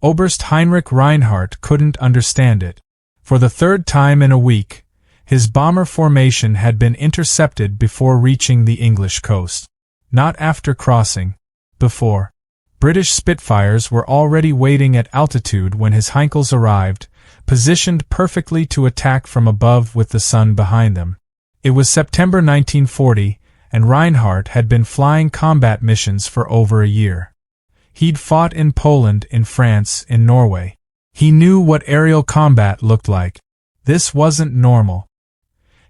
Oberst Heinrich Reinhardt couldn't understand it. For the third time in a week, his bomber formation had been intercepted before reaching the English coast. Not after crossing. Before. British Spitfires were already waiting at altitude when his Heinkels arrived, positioned perfectly to attack from above with the sun behind them. It was September 1940, and Reinhardt had been flying combat missions for over a year. He'd fought in Poland, in France, in Norway. He knew what aerial combat looked like. This wasn't normal.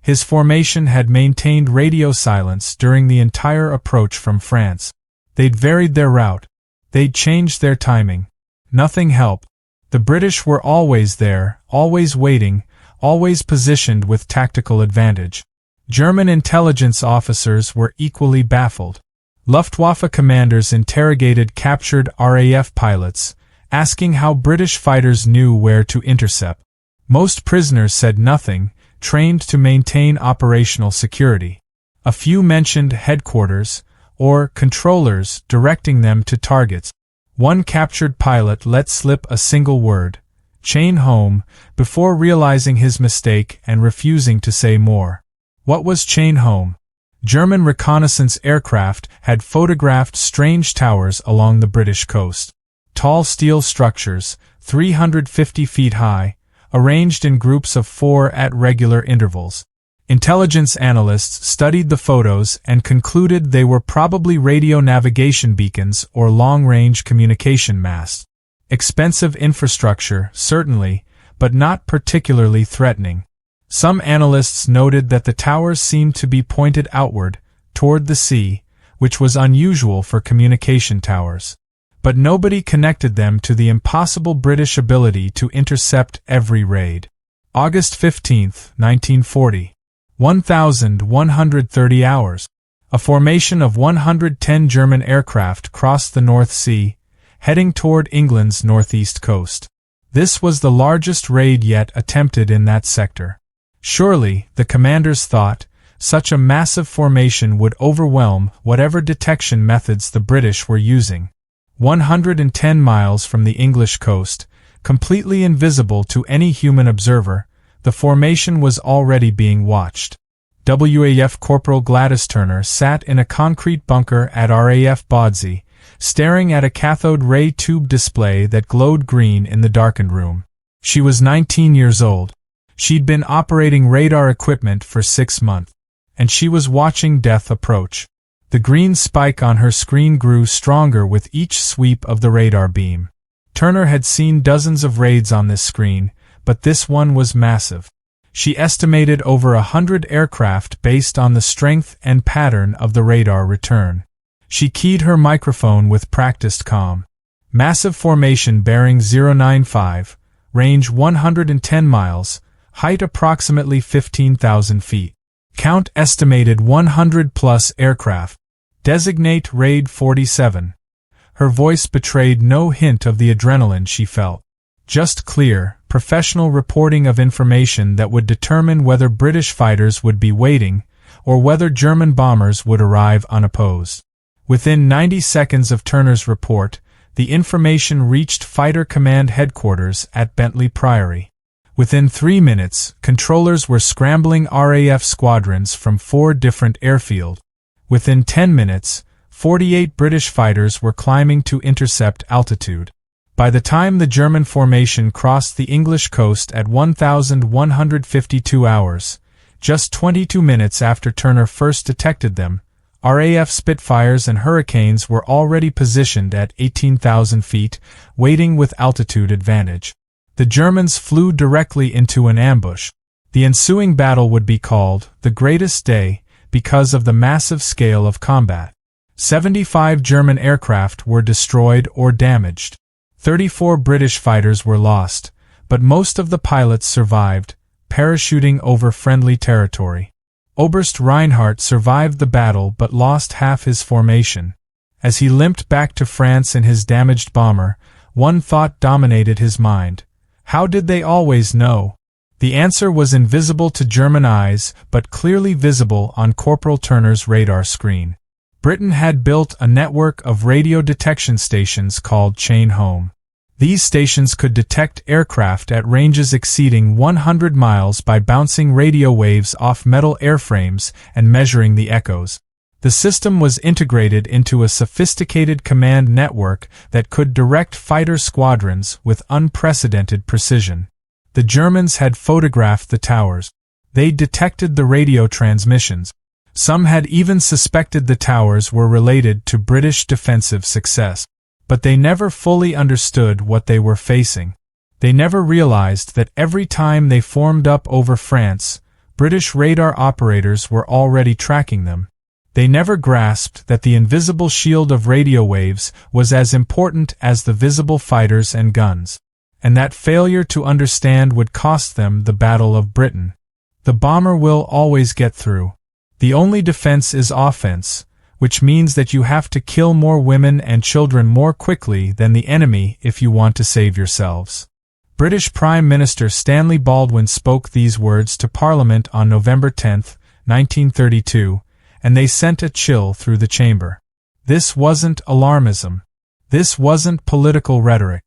His formation had maintained radio silence during the entire approach from France. They'd varied their route. They'd changed their timing. Nothing helped. The British were always there, always waiting, always positioned with tactical advantage. German intelligence officers were equally baffled. Luftwaffe commanders interrogated captured RAF pilots, asking how British fighters knew where to intercept. Most prisoners said nothing, trained to maintain operational security. A few mentioned headquarters, or controllers directing them to targets. One captured pilot let slip a single word, "Chain home," before realizing his mistake and refusing to say more. What was chain home? German reconnaissance aircraft had photographed strange towers along the British coast. Tall steel structures, 350 feet high, arranged in groups of 4 at regular intervals. Intelligence analysts studied the photos and concluded they were probably radio navigation beacons or long-range communication masts. Expensive infrastructure, certainly, but not particularly threatening. Some analysts noted that the towers seemed to be pointed outward, toward the sea, which was unusual for communication towers. But nobody connected them to the impossible British ability to intercept every raid. August 15, 1940. 1,130 hours. A formation of 110 German aircraft crossed the North Sea, heading toward England's northeast coast. This was the largest raid yet attempted in that sector. Surely, the commanders thought, such a massive formation would overwhelm whatever detection methods the British were using. 110 miles from the English coast, completely invisible to any human observer, the formation was already being watched. WAF Corporal Gladys Turner sat in a concrete bunker at RAF Baudsee, staring at a cathode ray tube display that glowed green in the darkened room. She was 19 years old. She'd been operating radar equipment for 6 months, and she was watching death approach. The green spike on her screen grew stronger with each sweep of the radar beam. Turner had seen dozens of raids on this screen, but this one was massive. She estimated over 100 aircraft based on the strength and pattern of the radar return. She keyed her microphone with practiced calm. Massive formation bearing 095, range 110 miles, height approximately 15,000 feet. Count estimated 100-plus aircraft. Designate Raid 47. Her voice betrayed no hint of the adrenaline she felt. Just clear, professional reporting of information that would determine whether British fighters would be waiting, or whether German bombers would arrive unopposed. Within 90 seconds of Turner's report, the information reached Fighter Command Headquarters at Bentley Priory. Within 3 minutes, controllers were scrambling RAF squadrons from 4 different airfields. Within 10 minutes, 48 British fighters were climbing to intercept altitude. By the time the German formation crossed the English coast at 1,152 hours, just 22 minutes after Turner first detected them, RAF Spitfires and Hurricanes were already positioned at 18,000 feet, waiting with altitude advantage. The Germans flew directly into an ambush. The ensuing battle would be called the Greatest Day because of the massive scale of combat. 75 German aircraft were destroyed or damaged. 34 British fighters were lost, but most of the pilots survived, parachuting over friendly territory. Oberst Reinhardt survived the battle but lost half his formation. As he limped back to France in his damaged bomber, one thought dominated his mind. How did they always know? The answer was invisible to German eyes, but clearly visible on Corporal Turner's radar screen. Britain had built a network of radio detection stations called Chain Home. These stations could detect aircraft at ranges exceeding 100 miles by bouncing radio waves off metal airframes and measuring the echoes. The system was integrated into a sophisticated command network that could direct fighter squadrons with unprecedented precision. The Germans had photographed the towers. They detected the radio transmissions. Some had even suspected the towers were related to British defensive success. But they never fully understood what they were facing. They never realized that every time they formed up over France, British radar operators were already tracking them. They never grasped that the invisible shield of radio waves was as important as the visible fighters and guns, and that failure to understand would cost them the Battle of Britain. The bomber will always get through. The only defense is offense, which means that you have to kill more women and children more quickly than the enemy if you want to save yourselves. British Prime Minister Stanley Baldwin spoke these words to Parliament on November 10, 1932, and they sent a chill through the chamber. This wasn't alarmism. This wasn't political rhetoric.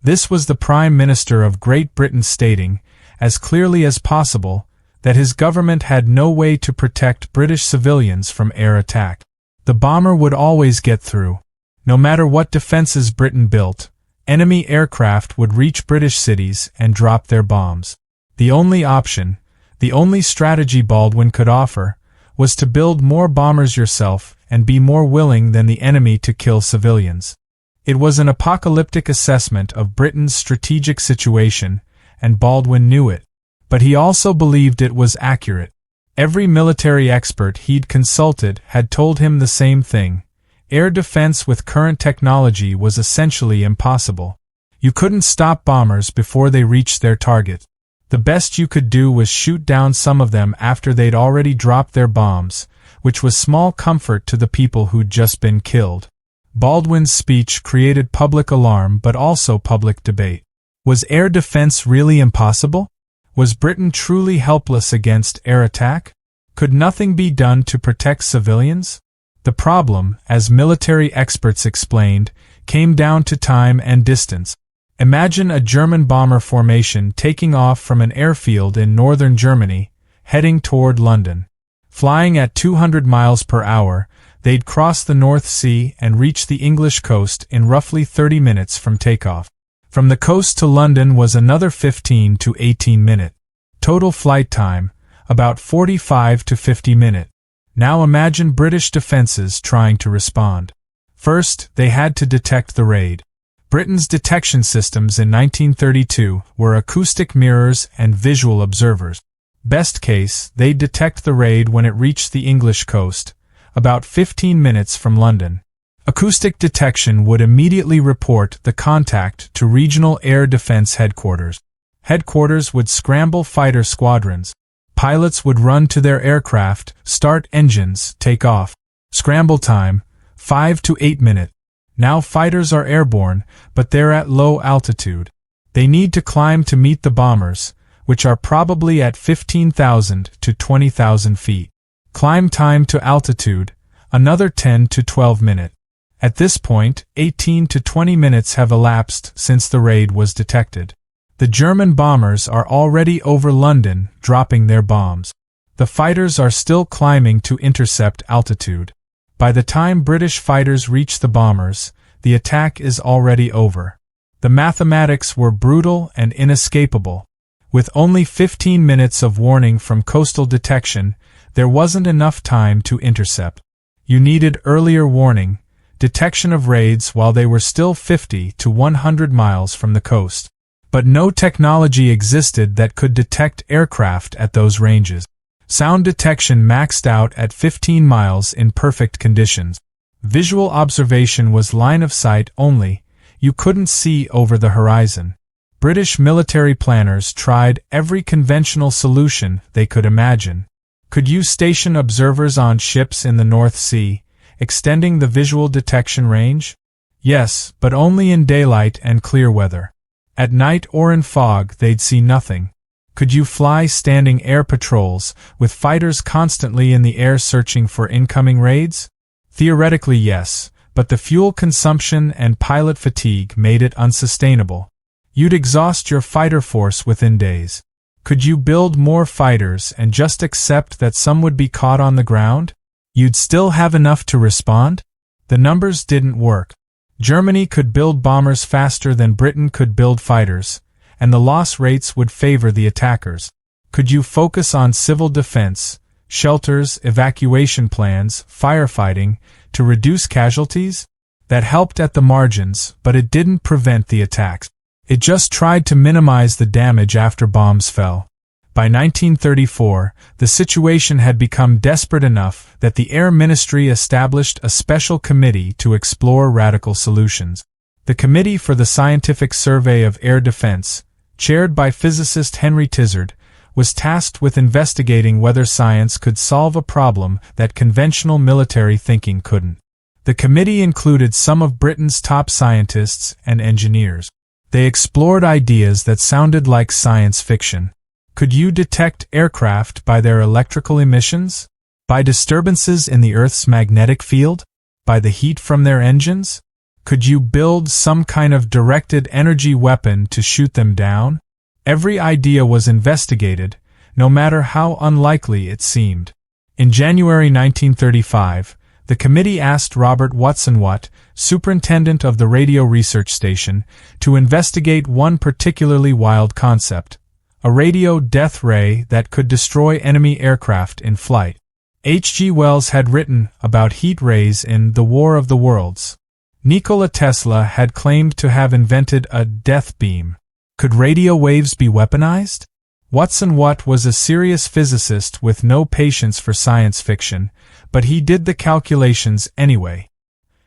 This was the Prime Minister of Great Britain stating, as clearly as possible, that his government had no way to protect British civilians from air attack. The bomber would always get through. No matter what defenses Britain built, enemy aircraft would reach British cities and drop their bombs. The only option, the only strategy Baldwin could offer, was to build more bombers yourself and be more willing than the enemy to kill civilians. It was an apocalyptic assessment of Britain's strategic situation, and Baldwin knew it. But he also believed it was accurate. Every military expert he'd consulted had told him the same thing. Air defense with current technology was essentially impossible. You couldn't stop bombers before they reached their target. The best you could do was shoot down some of them after they'd already dropped their bombs, which was small comfort to the people who'd just been killed. Baldwin's speech created public alarm but also public debate. Was air defense really impossible? Was Britain truly helpless against air attack? Could nothing be done to protect civilians? The problem, as military experts explained, came down to time and distance. Imagine a German bomber formation taking off from an airfield in northern Germany, heading toward London. Flying at 200 miles per hour, they'd cross the North Sea and reach the English coast in roughly 30 minutes from takeoff. From the coast to London was another 15 to 18 minute. Total flight time, about 45 to 50 minutes. Now imagine British defenses trying to respond. First, they had to detect the raid. Britain's detection systems in 1932 were acoustic mirrors and visual observers. Best case, they'd detect the raid when it reached the English coast, about 15 minutes from London. Acoustic detection would immediately report the contact to Regional Air Defense Headquarters. Headquarters would scramble fighter squadrons. Pilots would run to their aircraft, start engines, take off. Scramble time, 5 to 8 minutes. Now fighters are airborne, but they're at low altitude. They need to climb to meet the bombers, which are probably at 15,000 to 20,000 feet. Climb time to altitude, another 10 to 12 minutes. At this point, 18 to 20 minutes have elapsed since the raid was detected. The German bombers are already over London, dropping their bombs. The fighters are still climbing to intercept altitude. By the time British fighters reach the bombers, the attack is already over. The mathematics were brutal and inescapable. With only 15 minutes of warning from coastal detection, there wasn't enough time to intercept. You needed earlier warning, detection of raids while they were still 50 to 100 miles from the coast. But no technology existed that could detect aircraft at those ranges. Sound detection maxed out at 15 miles in perfect conditions. Visual observation was line of sight only, you couldn't see over the horizon. British military planners tried every conventional solution they could imagine. Could you station observers on ships in the North Sea, extending the visual detection range? Yes, but only in daylight and clear weather. At night or in fog they'd see nothing. Could you fly standing air patrols, with fighters constantly in the air searching for incoming raids? Theoretically yes, but the fuel consumption and pilot fatigue made it unsustainable. You'd exhaust your fighter force within days. Could you build more fighters and just accept that some would be caught on the ground? You'd still have enough to respond? The numbers didn't work. Germany could build bombers faster than Britain could build fighters, and the loss rates would favor the attackers. Could you focus on civil defense, shelters, evacuation plans, firefighting, to reduce casualties? That helped at the margins, but it didn't prevent the attacks. It just tried to minimize the damage after bombs fell. By 1934, the situation had become desperate enough that the Air Ministry established a special committee to explore radical solutions. The Committee for the Scientific Survey of Air Defense, chaired by physicist Henry Tizard, was tasked with investigating whether science could solve a problem that conventional military thinking couldn't. The committee included some of Britain's top scientists and engineers. They explored ideas that sounded like science fiction. Could you detect aircraft by their electrical emissions? By disturbances in the Earth's magnetic field? By the heat from their engines? Could you build some kind of directed energy weapon to shoot them down? Every idea was investigated, no matter how unlikely it seemed. In January 1935, the committee asked Robert Watson-Watt, superintendent of the Radio Research Station, to investigate one particularly wild concept: a radio death ray that could destroy enemy aircraft in flight. H.G. Wells had written about heat rays in The War of the Worlds. Nikola Tesla had claimed to have invented a death beam. Could radio waves be weaponized? Watson-Watt was a serious physicist with no patience for science fiction, but he did the calculations anyway.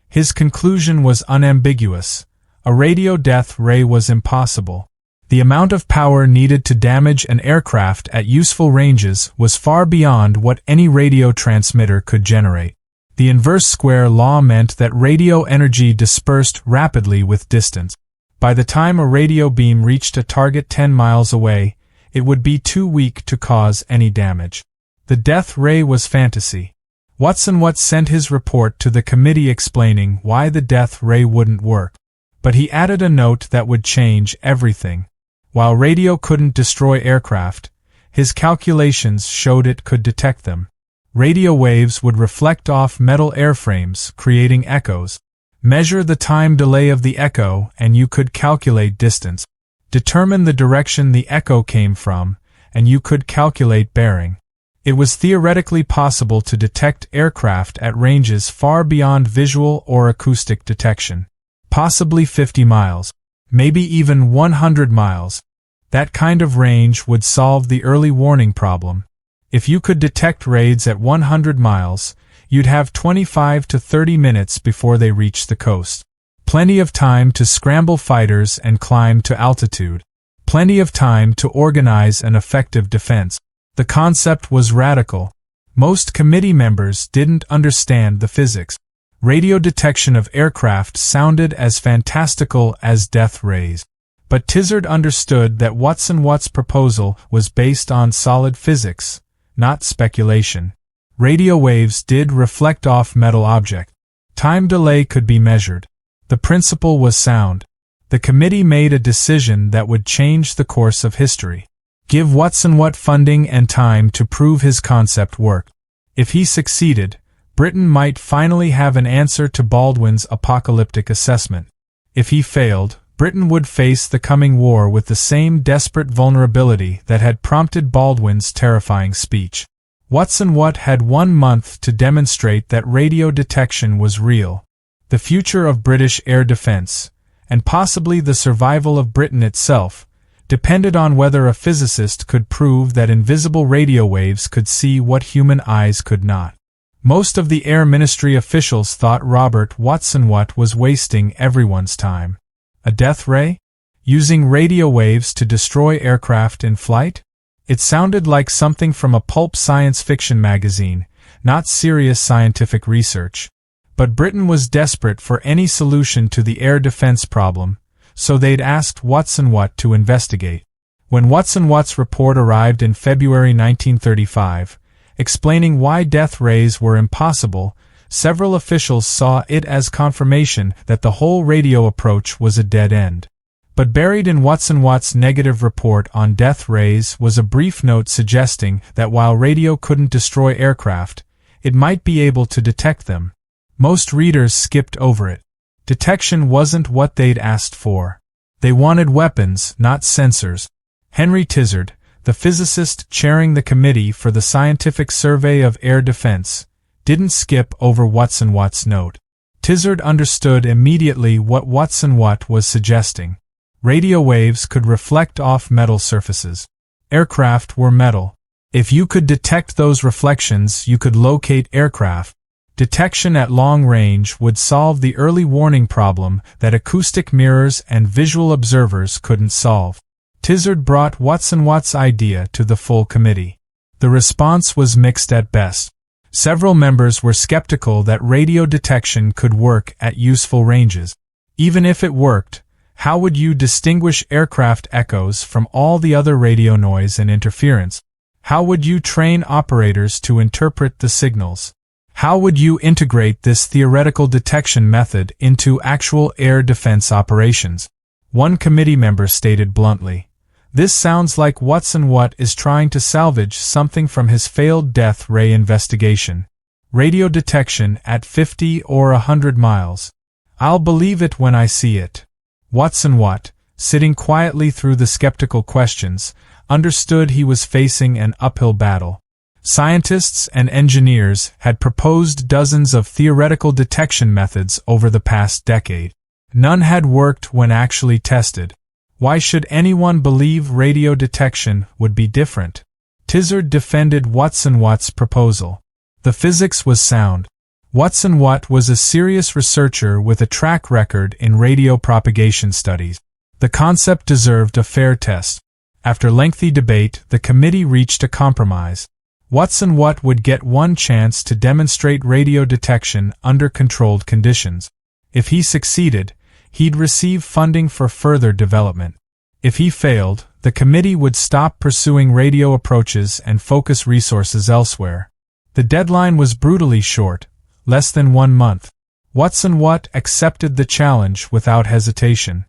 His conclusion was unambiguous. A radio death ray was impossible. The amount of power needed to damage an aircraft at useful ranges was far beyond what any radio transmitter could generate. The inverse square law meant that radio energy dispersed rapidly with distance. By the time a radio beam reached a target 10 miles away, it would be too weak to cause any damage. The death ray was fantasy. Watson-Watt sent his report to the committee explaining why the death ray wouldn't work. But he added a note that would change everything. While radio couldn't destroy aircraft, his calculations showed it could detect them. Radio waves would reflect off metal airframes, creating echoes. Measure the time delay of the echo and you could calculate distance. Determine the direction the echo came from, and you could calculate bearing. It was theoretically possible to detect aircraft at ranges far beyond visual or acoustic detection. Possibly 50 miles. Maybe even 100 miles. That kind of range would solve the early warning problem. If you could detect raids at 100 miles, you'd have 25 to 30 minutes before they reach the coast. Plenty of time to scramble fighters and climb to altitude. Plenty of time to organize an effective defense. The concept was radical. Most committee members didn't understand the physics. Radio detection of aircraft sounded as fantastical as death rays. But Tizard understood that Watson-Watt's proposal was based on solid physics, not speculation. Radio waves did reflect off metal objects. Time delay could be measured. The principle was sound. The committee made a decision that would change the course of history. Give Watson-Watt funding and time to prove his concept worked. If he succeeded, Britain might finally have an answer to Baldwin's apocalyptic assessment. If he failed, Britain would face the coming war with the same desperate vulnerability that had prompted Baldwin's terrifying speech. Watson-Watt had 1 month to demonstrate that radio detection was real. The future of British air defense, and possibly the survival of Britain itself, depended on whether a physicist could prove that invisible radio waves could see what human eyes could not. Most of the Air Ministry officials thought Robert Watson-Watt was wasting everyone's time. A death ray? Using radio waves to destroy aircraft in flight? It sounded like something from a pulp science fiction magazine, not serious scientific research. But Britain was desperate for any solution to the air defense problem, so they'd asked Watson-Watt to investigate. When Watson-Watt's report arrived in February 1935, explaining why death rays were impossible, Several officials saw it as confirmation that the whole radio approach was a dead end. But buried in Watt's negative report on death rays was a brief note suggesting that while radio couldn't destroy aircraft, it might be able to detect them. Most readers skipped over it. Detection wasn't what they'd asked for. They wanted weapons, not sensors. Henry Tizard, the physicist chairing the Committee for the Scientific Survey of Air Defense, didn't skip over Watt's note. Tizard understood immediately what Watt was suggesting. Radio waves could reflect off metal surfaces. Aircraft were metal. If you could detect those reflections, you could locate aircraft. Detection at long range would solve the early warning problem that acoustic mirrors and visual observers couldn't solve. Tizard brought Watt's idea to the full committee. The response was mixed at best. Several members were skeptical that radio detection could work at useful ranges. Even if it worked, how would you distinguish aircraft echoes from all the other radio noise and interference? How would you train operators to interpret the signals? How would you integrate this theoretical detection method into actual air defense operations? One committee member stated bluntly, "This sounds like Watt is trying to salvage something from his failed death ray investigation. Radio detection at 50 or 100 miles. I'll believe it when I see it." Watt, sitting quietly through the skeptical questions, understood he was facing an uphill battle. Scientists and engineers had proposed dozens of theoretical detection methods over the past decade. None had worked when actually tested. Why should anyone believe radio detection would be different? Tizard defended Watt's proposal. The physics was sound. Watt was a serious researcher with a track record in radio propagation studies. The concept deserved a fair test. After lengthy debate, the committee reached a compromise. Watt would get one chance to demonstrate radio detection under controlled conditions. If he succeeded, he'd receive funding for further development. If he failed, the committee would stop pursuing radio approaches and focus resources elsewhere. The deadline was brutally short, less than 1 month. Watt accepted the challenge without hesitation.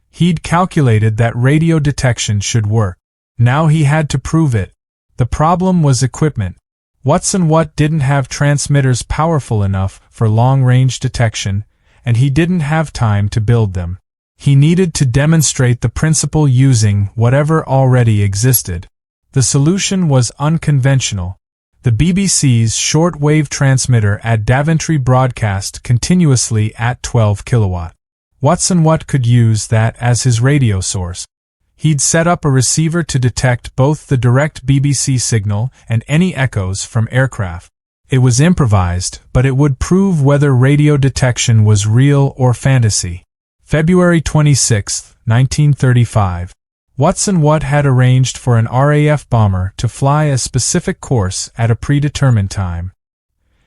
He'd calculated that radio detection should work. Now he had to prove it. The problem was equipment. Watt didn't have transmitters powerful enough for long-range detection, and he didn't have time to build them. He needed to demonstrate the principle using whatever already existed. The solution was unconventional. The BBC's short-wave transmitter at Daventry broadcast continuously at 12 kilowatt. Watt could use that as his radio source. He'd set up a receiver to detect both the direct BBC signal and any echoes from aircraft. It was improvised, but it would prove whether radio detection was real or fantasy. February 26, 1935. Watt had arranged for an RAF bomber to fly a specific course at a predetermined time.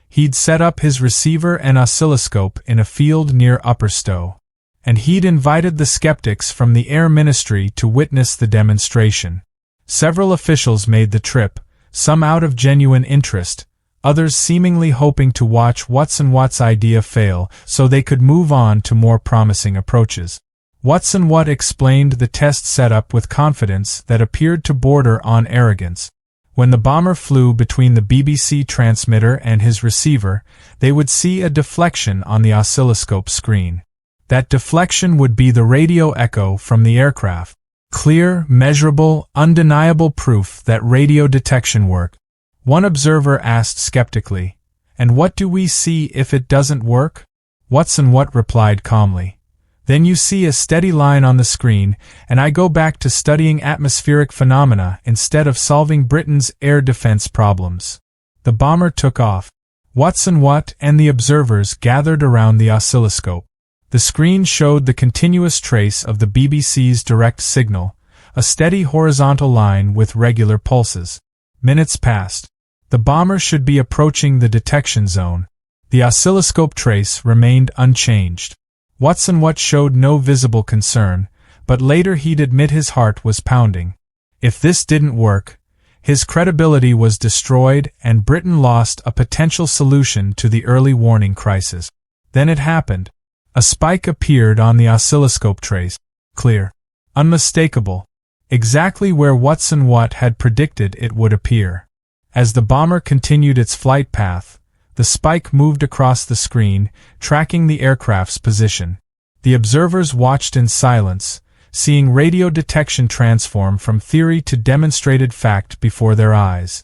He'd set up his receiver and oscilloscope in a field near Upper Stowe, and he'd invited the skeptics from the Air Ministry to witness the demonstration. Several officials made the trip, some out of genuine interest, others seemingly hoping to watch Watt's idea fail so they could move on to more promising approaches. Watt explained the test setup with confidence that appeared to border on arrogance. When the bomber flew between the BBC transmitter and his receiver, they would see a deflection on the oscilloscope screen. That deflection would be the radio echo from the aircraft. Clear, measurable, undeniable proof that radio detection worked. One observer asked skeptically, "And what do we see if it doesn't work?" Watt replied calmly, "Then you see a steady line on the screen, and I go back to studying atmospheric phenomena instead of solving Britain's air defense problems." The bomber took off. Watt and the observers gathered around the oscilloscope. The screen showed the continuous trace of the BBC's direct signal, a steady horizontal line with regular pulses. Minutes passed. The bomber should be approaching the detection zone. The oscilloscope trace remained unchanged. Watt showed no visible concern, but later he'd admit his heart was pounding. If this didn't work, His credibility was destroyed and Britain lost a potential solution to the early warning crisis. Then it happened. A spike appeared on the oscilloscope trace. Clear. Unmistakable. Exactly where Watson Watt had predicted it would appear. As the bomber continued its flight path, the spike moved across the screen, tracking the aircraft's position. The observers watched in silence, seeing radio detection transform from theory to demonstrated fact before their eyes.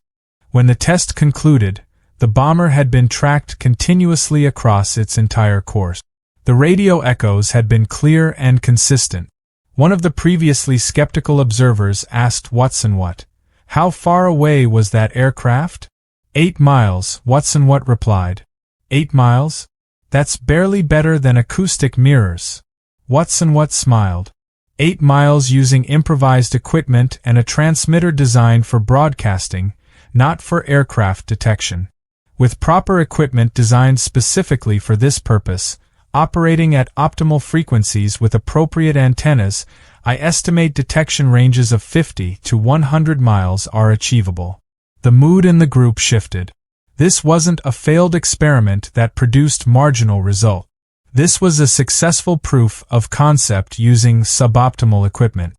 When the test concluded, the bomber had been tracked continuously across its entire course. The radio echoes had been clear and consistent. One of the previously skeptical observers asked Watson Watt, "How far away was that aircraft?" 8 miles, Watson Watt replied. 8 miles? That's barely better than acoustic mirrors. Watson Watt smiled. 8 miles using improvised equipment and a transmitter designed for broadcasting, not for aircraft detection. With proper equipment designed specifically for this purpose, operating at optimal frequencies with appropriate antennas, I estimate detection ranges of 50 to 100 miles are achievable. The mood in the group shifted. This wasn't a failed experiment that produced marginal result. This was a successful proof of concept using suboptimal equipment.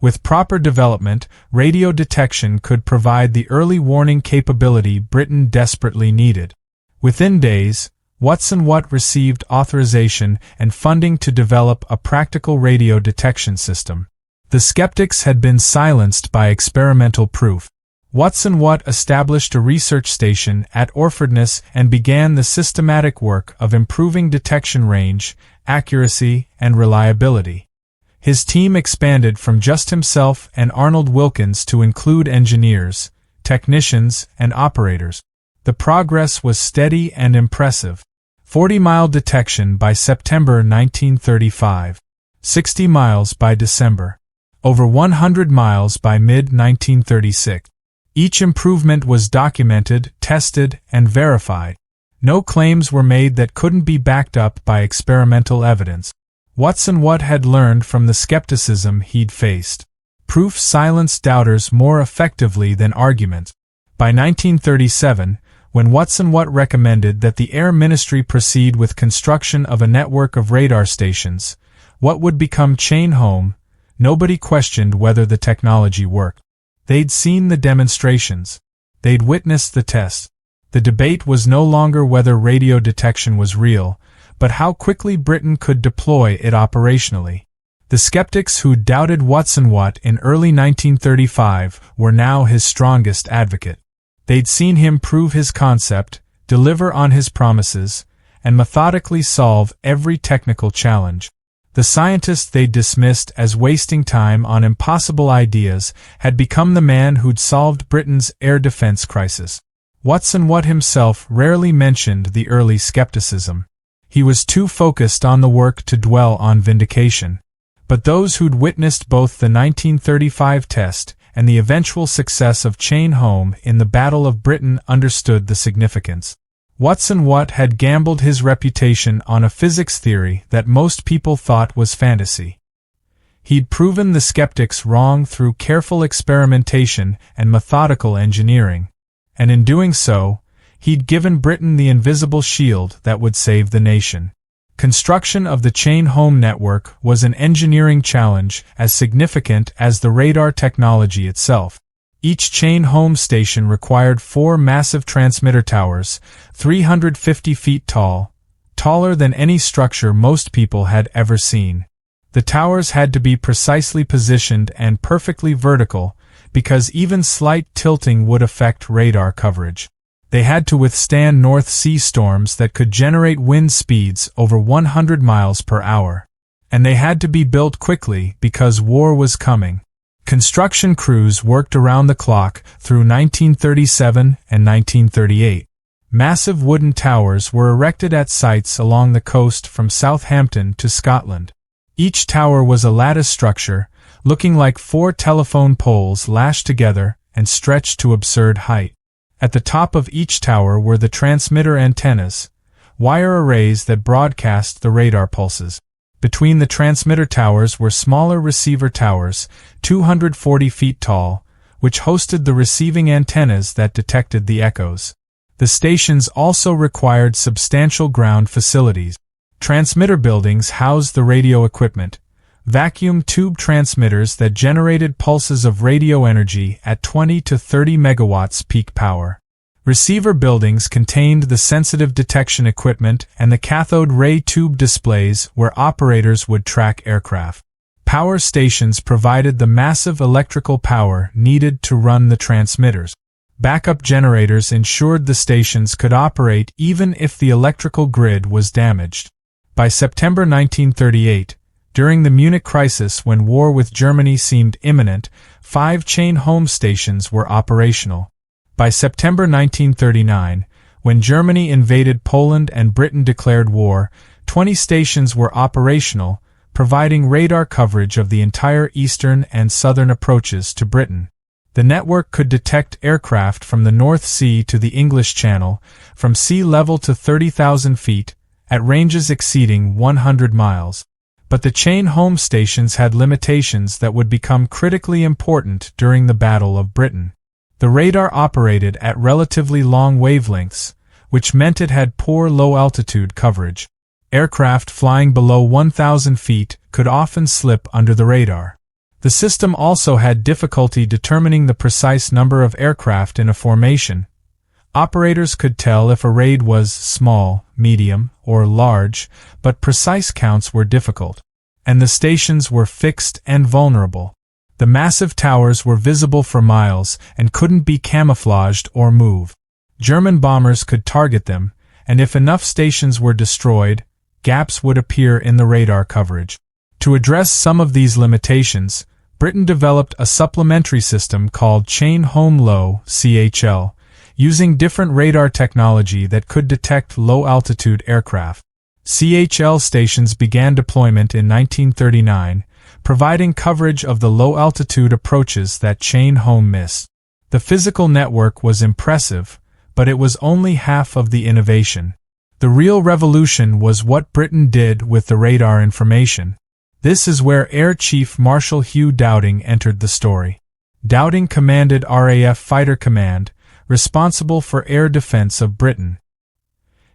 With proper development, radio detection could provide the early warning capability Britain desperately needed. Within days, Watson Watt received authorization and funding to develop a practical radio detection system. The skeptics had been silenced by experimental proof. Watson Watt established a research station at Orfordness and began the systematic work of improving detection range, accuracy, and reliability. His team expanded from just himself and Arnold Wilkins to include engineers, technicians, and operators. The progress was steady and impressive. 40-mile detection by September 1935. 60 miles by December. Over 100 miles by mid-1936. Each improvement was documented, tested, and verified. No claims were made that couldn't be backed up by experimental evidence. Watson Watt had learned from the skepticism he'd faced. Proof silenced doubters more effectively than argument. By 1937, when Watson Watt recommended that the Air Ministry proceed with construction of a network of radar stations, what would become Chain Home, nobody questioned whether the technology worked. They'd seen the demonstrations. They'd witnessed the tests. The debate was no longer whether radio detection was real, but how quickly Britain could deploy it operationally. The skeptics who doubted Watson Watt in early 1935 were now his strongest advocate. They'd seen him prove his concept, deliver on his promises, and methodically solve every technical challenge. The scientist they dismissed as wasting time on impossible ideas had become the man who'd solved Britain's air defense crisis. Watson Watt himself rarely mentioned the early skepticism. He was too focused on the work to dwell on vindication. But those who'd witnessed both the 1935 test and the eventual success of Chain Home in the Battle of Britain understood the significance. Watson Watt had gambled his reputation on a physics theory that most people thought was fantasy. He'd proven the skeptics wrong through careful experimentation and methodical engineering. And in doing so, he'd given Britain the invisible shield that would save the nation. Construction of the Chain Home network was an engineering challenge as significant as the radar technology itself. Each Chain Home station required 4 massive transmitter towers, 350 feet tall, taller than any structure most people had ever seen. The towers had to be precisely positioned and perfectly vertical, because even slight tilting would affect radar coverage. They had to withstand North Sea storms that could generate wind speeds over 100 miles per hour. And they had to be built quickly because war was coming. Construction crews worked around the clock through 1937 and 1938. Massive wooden towers were erected at sites along the coast from Southampton to Scotland. Each tower was a lattice structure, looking like 4 telephone poles lashed together and stretched to absurd height. At the top of each tower were the transmitter antennas, wire arrays that broadcast the radar pulses. Between the transmitter towers were smaller receiver towers, 240 feet tall, which hosted the receiving antennas that detected the echoes. The stations also required substantial ground facilities. Transmitter buildings housed the radio equipment, vacuum tube transmitters that generated pulses of radio energy at 20 to 30 megawatts peak power. Receiver buildings contained the sensitive detection equipment and the cathode ray tube displays where operators would track aircraft. Power stations provided the massive electrical power needed to run the transmitters. Backup generators ensured the stations could operate even if the electrical grid was damaged. By September 1938, during the Munich crisis when war with Germany seemed imminent, 5 chain home stations were operational. By September 1939, when Germany invaded Poland and Britain declared war, 20 stations were operational, providing radar coverage of the entire eastern and southern approaches to Britain. The network could detect aircraft from the North Sea to the English Channel, from sea level to 30,000 feet, at ranges exceeding 100 miles. But the chain home stations had limitations that would become critically important during the Battle of Britain. The radar operated at relatively long wavelengths, which meant it had poor low-altitude coverage. Aircraft flying below 1,000 feet could often slip under the radar. The system also had difficulty determining the precise number of aircraft in a formation. Operators could tell if a raid was small, medium, or large, but precise counts were difficult. And the stations were fixed and vulnerable. The massive towers were visible for miles and couldn't be camouflaged or moved. German bombers could target them, and if enough stations were destroyed, gaps would appear in the radar coverage. To address some of these limitations, Britain developed a supplementary system called Chain Home Low (CHL), using different radar technology that could detect low-altitude aircraft. CHL stations began deployment in 1939, providing coverage of the low-altitude approaches that Chain Home missed. The physical network was impressive, but it was only half of the innovation. The real revolution was what Britain did with the radar information. This is where Air Chief Marshal Hugh Dowding entered the story. Dowding commanded RAF Fighter Command, responsible for air defense of Britain.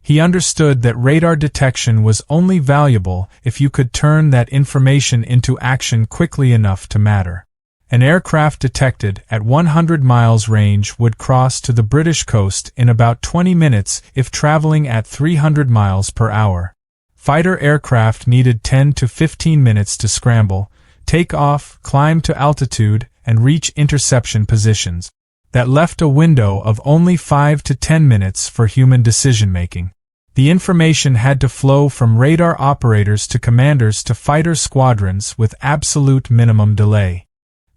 He understood that radar detection was only valuable if you could turn that information into action quickly enough to matter. An aircraft detected at 100 miles range would cross to the British coast in about 20 minutes if traveling at 300 miles per hour. Fighter aircraft needed 10 to 15 minutes to scramble, take off, climb to altitude, and reach interception positions. That left a window of only 5 to 10 minutes for human decision-making. The information had to flow from radar operators to commanders to fighter squadrons with absolute minimum delay.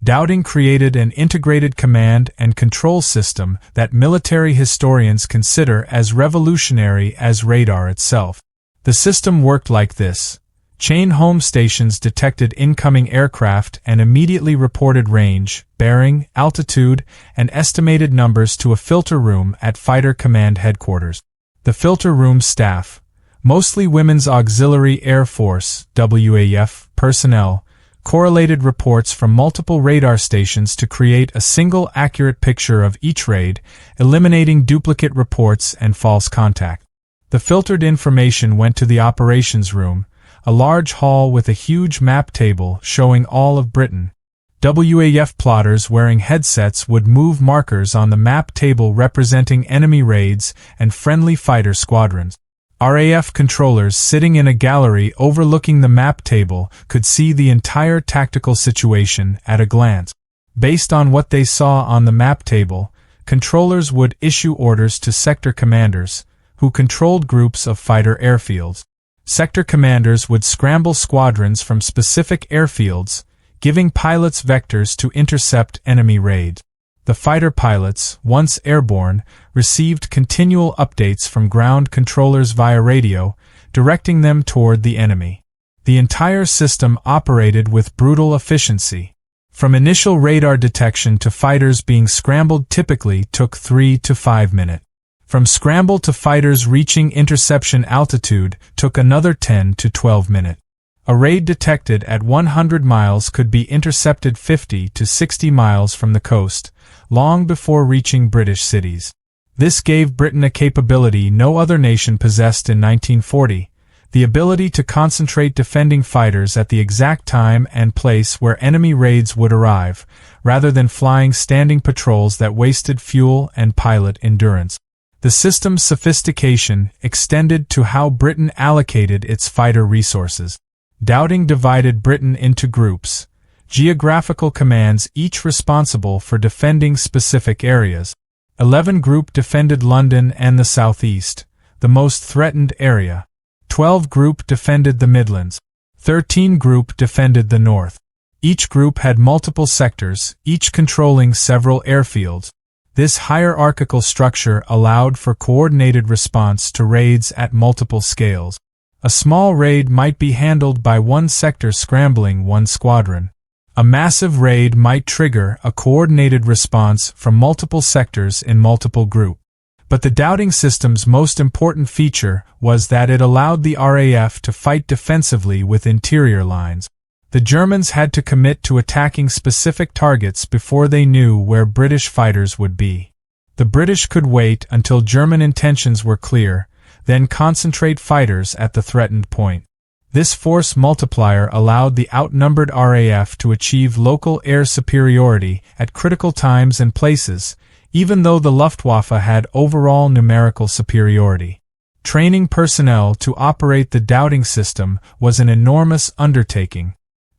Dowding created an integrated command and control system that military historians consider as revolutionary as radar itself. The system worked like this. Chain home stations detected incoming aircraft and immediately reported range, bearing, altitude, and estimated numbers to a filter room at Fighter Command Headquarters. The filter room staff, mostly Women's Auxiliary Air Force (WAF) personnel, correlated reports from multiple radar stations to create a single accurate picture of each raid, eliminating duplicate reports and false contact. The filtered information went to the operations room, a large hall with a huge map table showing all of Britain. WAF plotters wearing headsets would move markers on the map table representing enemy raids and friendly fighter squadrons. RAF controllers sitting in a gallery overlooking the map table could see the entire tactical situation at a glance. Based on what they saw on the map table, controllers would issue orders to sector commanders, who controlled groups of fighter airfields. Sector commanders would scramble squadrons from specific airfields, giving pilots vectors to intercept enemy raids. The fighter pilots, once airborne, received continual updates from ground controllers via radio, directing them toward the enemy. The entire system operated with brutal efficiency. From initial radar detection to fighters being scrambled typically took 3 to 5 minutes. From scramble to fighters reaching interception altitude took another 10 to 12 minutes. A raid detected at 100 miles could be intercepted 50 to 60 miles from the coast, long before reaching British cities. This gave Britain a capability no other nation possessed in 1940, the ability to concentrate defending fighters at the exact time and place where enemy raids would arrive, rather than flying standing patrols that wasted fuel and pilot endurance. The system's sophistication extended to how Britain allocated its fighter resources. Dowding divided Britain into groups, geographical commands each responsible for defending specific areas. 11 Group defended London and the southeast, the most threatened area. 12 Group defended the Midlands. 13 Group defended the north. Each group had multiple sectors, each controlling several airfields. This hierarchical structure allowed for coordinated response to raids at multiple scales. A small raid might be handled by one sector scrambling one squadron. A massive raid might trigger a coordinated response from multiple sectors in multiple groups. But the Dowding system's most important feature was that it allowed the RAF to fight defensively with interior lines. The Germans had to commit to attacking specific targets before they knew where British fighters would be. The British could wait until German intentions were clear, then concentrate fighters at the threatened point. This force multiplier allowed the outnumbered RAF to achieve local air superiority at critical times and places, even though the Luftwaffe had overall numerical superiority. Training personnel to operate the Dowding system was an enormous undertaking.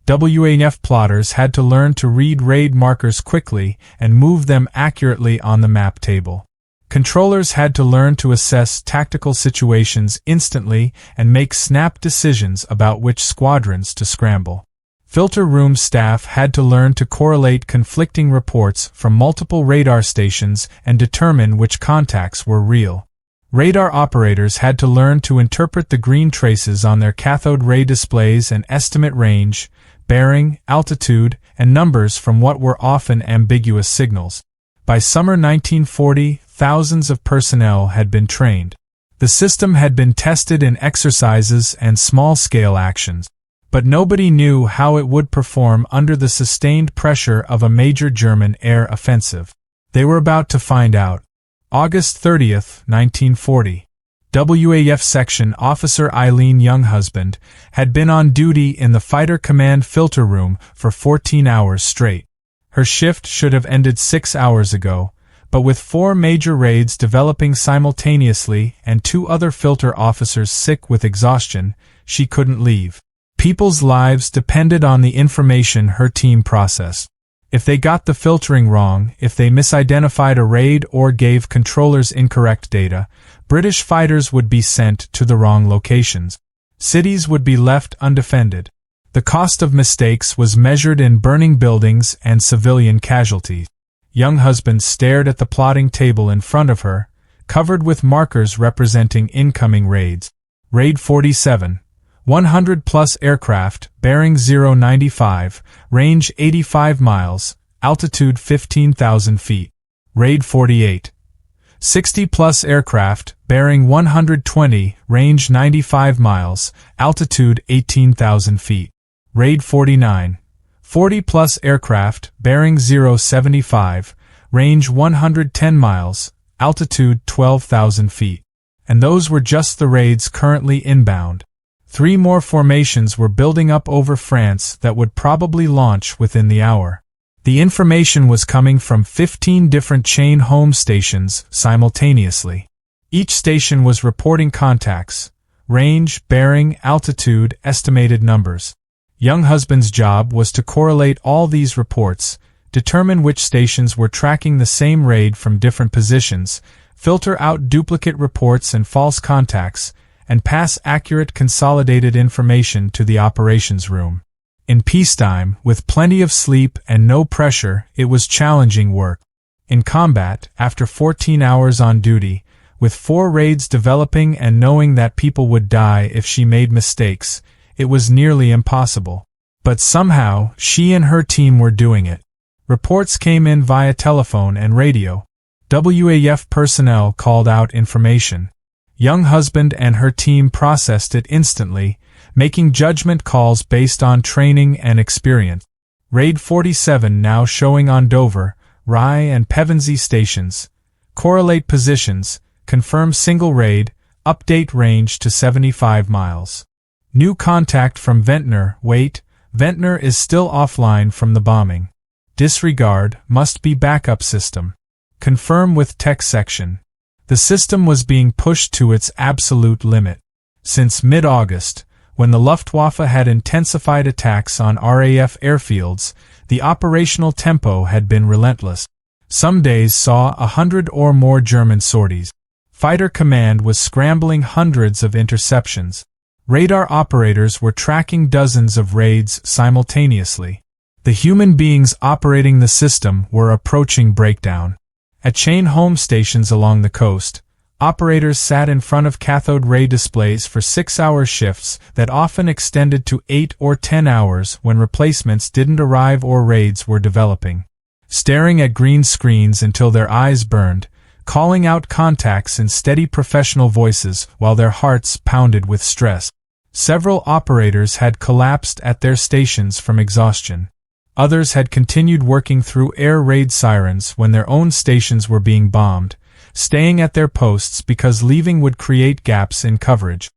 WWII plotters had to learn to read raid markers quickly and move them accurately on the map table. Controllers had to learn to assess tactical situations instantly and make snap decisions about which squadrons to scramble. Filter room staff had to learn to correlate conflicting reports from multiple radar stations and determine which contacts were real. Radar operators had to learn to interpret the green traces on their cathode ray displays and estimate range, bearing, altitude, and numbers from what were often ambiguous signals. By summer 1940, thousands of personnel had been trained. The system had been tested in exercises and small-scale actions. But nobody knew how it would perform under the sustained pressure of a major German air offensive. They were about to find out. August 30, 1940. WAF Section Officer Eileen Younghusband had been on duty in the Fighter Command filter room for 14 hours straight. Her shift should have ended 6 hours ago, but with 4 major raids developing simultaneously and 2 other filter officers sick with exhaustion, she couldn't leave. People's lives depended on the information her team processed. If they got the filtering wrong, if they misidentified a raid or gave controllers incorrect data, British fighters would be sent to the wrong locations. Cities would be left undefended. The cost of mistakes was measured in burning buildings and civilian casualties. Younghusband stared at the plotting table in front of her, covered with markers representing incoming raids. Raid 47. 100-plus aircraft, bearing 095, range 85 miles, altitude 15,000 feet. Raid 48. 60-plus aircraft, bearing 120, range 95 miles, altitude 18,000 feet. Raid 49. 40-plus aircraft, bearing 075, range 110 miles, altitude 12,000 feet. And those were just the raids currently inbound. 3 more formations were building up over France that would probably launch within the hour. The information was coming from 15 different chain home stations simultaneously. Each station was reporting contacts, range, bearing, altitude, estimated numbers. Younghusband's job was to correlate all these reports, determine which stations were tracking the same raid from different positions, filter out duplicate reports and false contacts, and pass accurate consolidated information to the operations room. In peacetime, with plenty of sleep and no pressure, it was challenging work. In combat, after 14 hours on duty, with 4 raids developing and knowing that people would die if she made mistakes, it was nearly impossible. But somehow, she and her team were doing it. Reports came in via telephone and radio. WAF personnel called out information. Younghusband and her team processed it instantly, making judgment calls based on training and experience. Raid 47 now showing on Dover, WWII and Pevensey stations, correlate positions, confirm single raid, update range to 75 miles. New contact from Ventnor, wait, Ventnor is still offline from the bombing. Disregard, must be backup system. Confirm with tech section. The system was being pushed to its absolute limit. Since mid-August, when the Luftwaffe had intensified attacks on RAF airfields, the operational tempo had been relentless. Some days saw 100 or more German sorties. Fighter command was scrambling hundreds of interceptions. Radar operators were tracking dozens of raids simultaneously. The human beings operating the system were approaching breakdown. At chain home stations along the coast, operators sat in front of cathode ray displays for 6-hour shifts that often extended to 8 or 10 hours when replacements didn't arrive or raids were developing. Staring at green screens until their eyes burned, calling out contacts in steady professional voices while their hearts pounded with stress. Several operators had collapsed at their stations from exhaustion. Others had continued working through air raid sirens when their own stations were being bombed, staying at their posts because leaving would create gaps in coverage.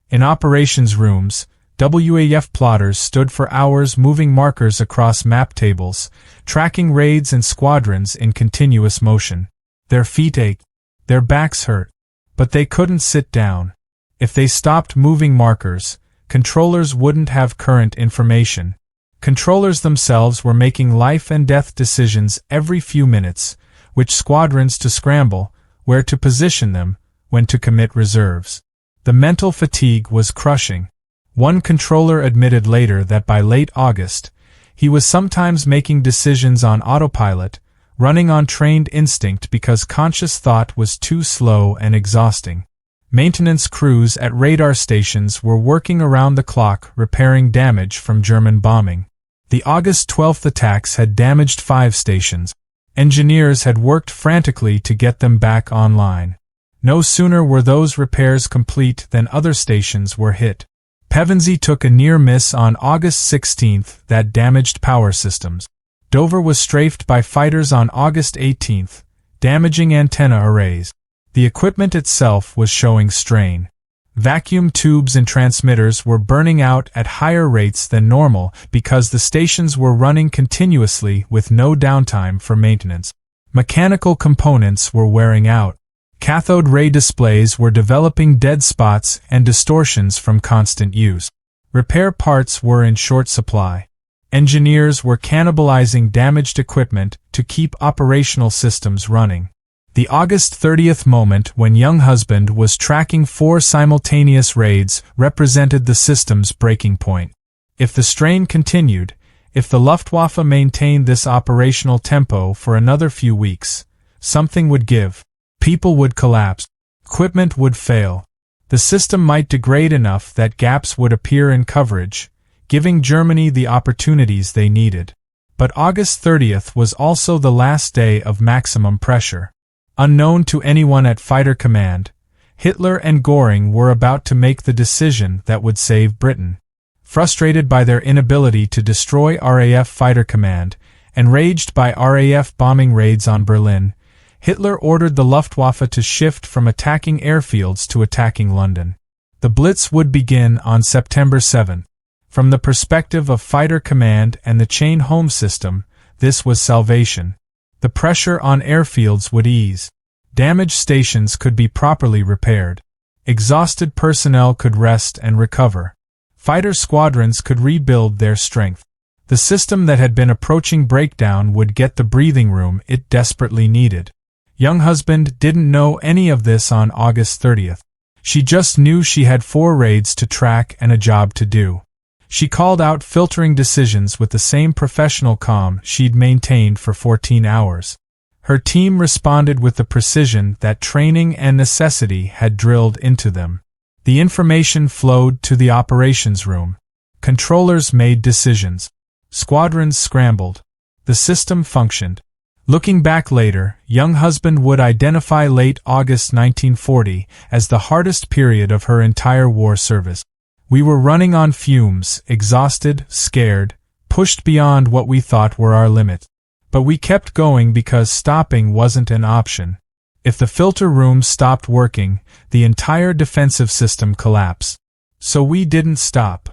In operations rooms, WWII plotters stood for hours moving markers across map tables, tracking raids and squadrons in continuous motion. Their feet ached, their backs hurt, but they couldn't sit down. If they stopped moving markers, controllers wouldn't have current information. Controllers themselves were making life and death decisions every few minutes, which squadrons to scramble, where to position them, when to commit reserves. The mental fatigue was crushing. One controller admitted later that by late August, he was sometimes making decisions on autopilot, running on trained instinct because conscious thought was too slow and exhausting. Maintenance crews at radar stations were working around the clock repairing damage from German bombing. The August 12th attacks had damaged 5 stations. Engineers had worked frantically to get them back online. No sooner were those repairs complete than other stations were hit. Pevensey took a near miss on August 16th that damaged power systems. Dover was strafed by fighters on August 18th, damaging antenna arrays. The equipment itself was showing strain. Vacuum tubes and transmitters were burning out at higher rates than normal because the stations were running continuously with no downtime for maintenance. Mechanical components were wearing out. Cathode ray displays were developing dead spots and distortions from constant use. Repair parts were in short supply. Engineers were cannibalizing damaged equipment to keep operational systems running. The August 30th moment when young husband was tracking 4 simultaneous raids represented the system's breaking point. If the strain continued, if the Luftwaffe maintained this operational tempo for another few weeks, something would give. People would collapse. Equipment would fail. The system might degrade enough that gaps would appear in coverage, giving Germany the opportunities they needed. But August 30th was also the last day of maximum pressure. Unknown to anyone at fighter command, Hitler and Göring were about to make the decision that would save Britain. Frustrated by their inability to destroy RAF fighter command, enraged by RAF bombing raids on Berlin, Hitler ordered the Luftwaffe to shift from attacking airfields to attacking London. The Blitz would begin on September 7. From the perspective of fighter command and the chain home system, this was salvation. The pressure on airfields would ease. Damaged stations could be properly repaired. Exhausted personnel could rest and recover. Fighter squadrons could rebuild their strength. The system that had been approaching breakdown would get the breathing room it desperately needed. Young husband didn't know any of this on August 30th. She just knew she had 4 raids to track and a job to do. She called out filtering decisions with the same professional calm she'd maintained for 14 hours. Her team responded with the precision that training and necessity had drilled into them. The information flowed to the operations room. Controllers made decisions. Squadrons scrambled. The system functioned. Looking back later, young husband would identify late August 1940 as the hardest period of her entire war service. We were running on fumes, exhausted, scared, pushed beyond what we thought were our limits. But we kept going because stopping wasn't an option. If the filter room stopped working, the entire defensive system collapsed. So we didn't stop.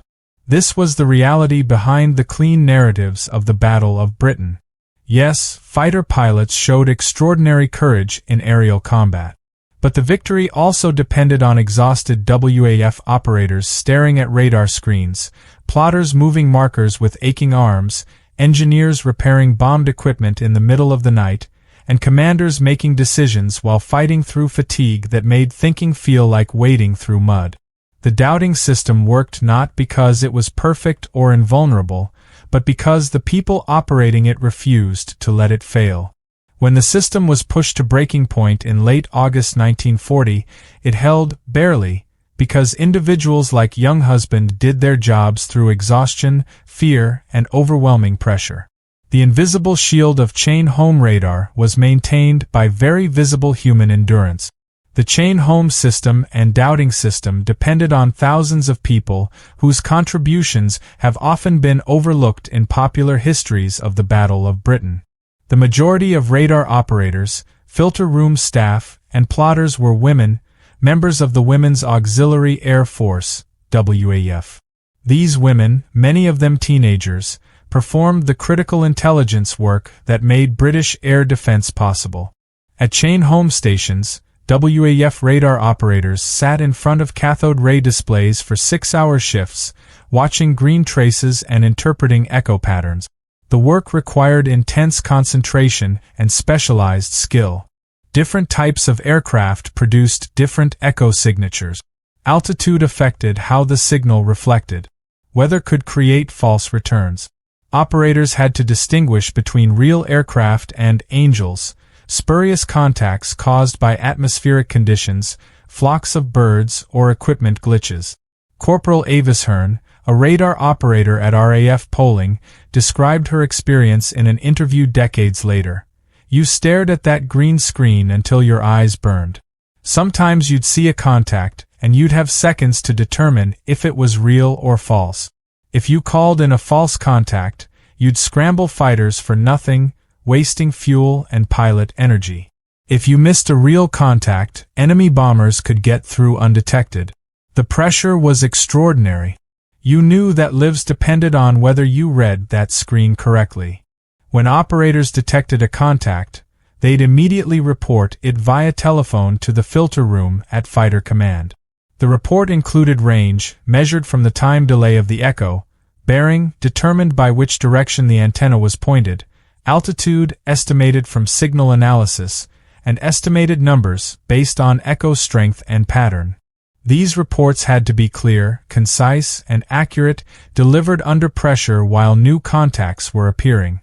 This was the reality behind the clean narratives of the Battle of Britain. Yes, fighter pilots showed extraordinary courage in aerial combat. But the victory also depended on exhausted WAF operators staring at radar screens, plotters moving markers with aching arms, engineers repairing bombed equipment in the middle of the night, and commanders making decisions while fighting through fatigue that made thinking feel like wading through mud. The doubting system worked not because it was perfect or invulnerable, but because the people operating it refused to let it fail. When the system was pushed to breaking point in late August 1940, it held barely, because individuals like Younghusband did their jobs through exhaustion, fear, and overwhelming pressure. The invisible shield of chain-home radar was maintained by very visible human endurance. The chain-home system and doubting system depended on thousands of people whose contributions have often been overlooked in popular histories of the Battle of Britain. The majority of radar operators, filter room staff, and plotters were women, members of the Women's Auxiliary Air Force, WAF. These women, many of them teenagers, performed the critical intelligence work that made British air defense possible. At chain home stations, WAF radar operators sat in front of cathode ray displays for 6-hour shifts, watching green traces and interpreting echo patterns. The work required intense concentration and specialized skill. Different types of aircraft produced different echo signatures. Altitude affected how the signal reflected. Weather could create false returns. Operators had to distinguish between real aircraft and angels, spurious contacts caused by atmospheric conditions, flocks of birds, or equipment glitches. Corporal Avishern, a radar operator at RAF Poling, described her experience in an interview decades later. You stared at that green screen until your eyes burned. Sometimes you'd see a contact, and you'd have seconds to determine if it was real or false. If you called in a false contact, you'd scramble fighters for nothing, wasting fuel and pilot energy. If you missed a real contact, enemy bombers could get through undetected. The pressure was extraordinary. You knew that lives depended on whether you read that screen correctly. When operators detected a contact, they'd immediately report it via telephone to the filter room at Fighter Command. The report included range, measured from the time delay of the echo, bearing, determined by which direction the antenna was pointed, altitude, estimated from signal analysis, and estimated numbers based on echo strength and pattern. These reports had to be clear, concise, and accurate, delivered under pressure while new contacts were appearing.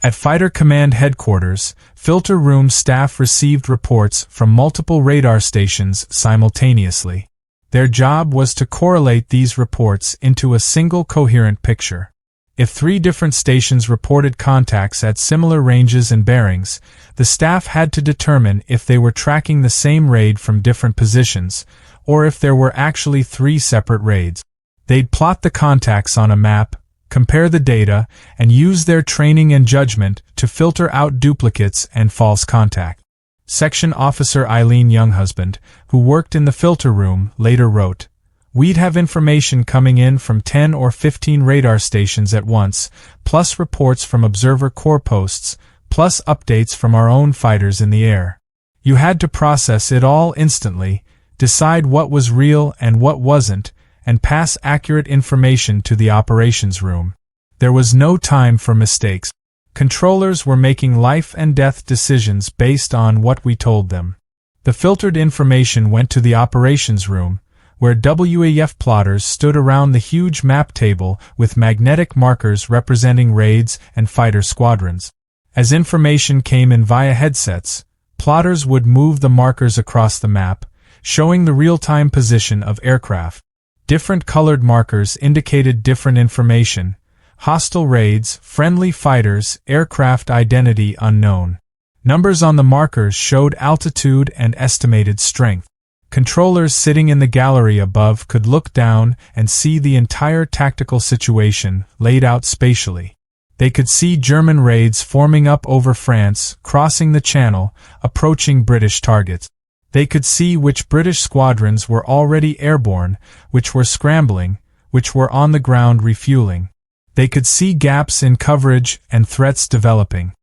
At Fighter Command Headquarters, filter room staff received reports from multiple radar stations simultaneously. Their job was to correlate these reports into a single coherent picture. If 3 different stations reported contacts at similar ranges and bearings, the staff had to determine if they were tracking the same raid from different positions, or if there were actually 3 separate raids. They'd plot the contacts on a map, compare the data, and use their training and judgment to filter out duplicates and false contact. Section Officer Eileen Younghusband, who worked in the filter room, later wrote, "We'd have information coming in from 10 or 15 radar stations at once, plus reports from observer corps posts, plus updates from our own fighters in the air. You had to process it all instantly, decide what was real and what wasn't, and pass accurate information to the operations room. There was no time for mistakes. Controllers were making life-and-death decisions based on what we told them." The filtered information went to the operations room, where WAF plotters stood around the huge map table with magnetic markers representing raids and fighter squadrons. As information came in via headsets, plotters would move the markers across the map, showing the real-time position of aircraft. Different colored markers indicated different information: hostile raids, friendly fighters, aircraft identity unknown. Numbers on the markers showed altitude and estimated strength. Controllers sitting in the gallery above could look down and see the entire tactical situation laid out spatially. They could see German raids forming up over France, crossing the Channel, approaching British targets. They could see which British squadrons were already airborne, which were scrambling, which were on the ground refueling. They could see gaps in coverage and threats developing.